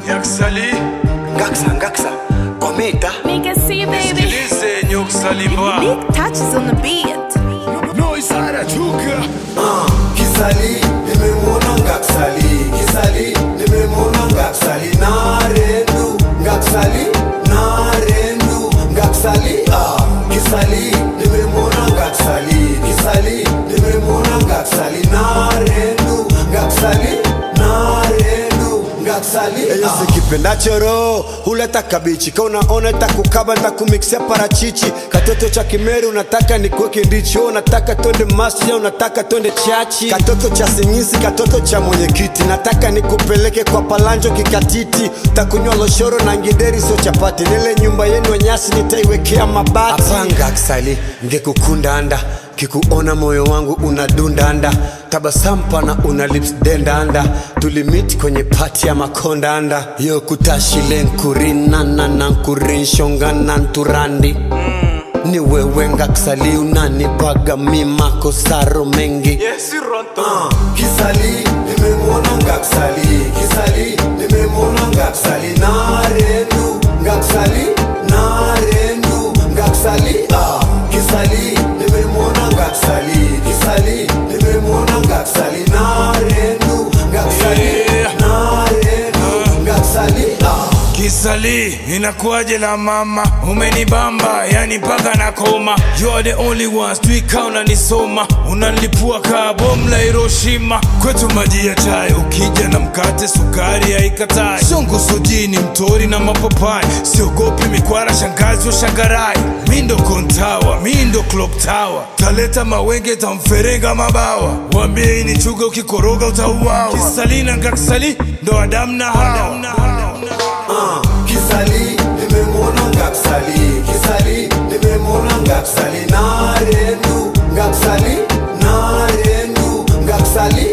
Nyaksali Ngaksa Kometa Mika C, baby. Sikilize Nyaksali mba Big touches on the beat. Noise harajuka Kisali nimemwona Ngaksali Kisali nimemwona Ngaksali Narendu Ngaksali Narendu Ngaksali Kisali nimemwona Ngaksali Kisali nimemwona Ngaksali Narendu Ngaksali Narendu Ngaksali Eyo sikipenda choro huleta kabichi ka unaona takukaba ntakumixia parachichi katoto cha Kimeru unataka nikuweke ndichi unataka twende masjid unataka twende chachi katoto cha Singisi katoto cha mwenyekiti nataka nikupeleke kwa Palanjo kikatiti takunywa loshoro na ngideri so chapati nile nyumba yenu nyasi nitaiwekea mabati apanga Ngaksali ngekukunda anda kikuona moyo wangu unadunda anda tabasampa na una lips denda anda tulimit kwenye party ya Makonda anda yo kutashile nkurina na nkurin shongana nturandi ni wewe Ngaksali unanipaga mimako saro mengi Kisali nimemwona Ngaksali Kisali nimemwona Ngaksali Narendu Ngaksali Narendu Ngaksali Kisali nimemwona Ngaksali Kisali nimemwona Ngaksali Narendu Ngaksali Narendu Ngaksali Kisali, inakuaje la mama umenibamba, yani paka na koma. You are the only ones, tuika unanisoma unanilipua kaa bomu la Hiroshima. Kwetu maji ya chai, ukija na mkate sukari haikatai. Shongo sojini, mtori na mapapai, siogopi mikwara shangazi wa shangarai. Mindo kontawa, mindo clock tower, taleta mawenge tamferenga mabawa. Wambie ini chuga ukikoroga utauawa. Kisali na Ngaksali, ndo Adam na Hawa. Kisali nimemwona Ngaksali Kisali nimemwona Ngaksali Narendu Ngaksali Narendu Ngaksali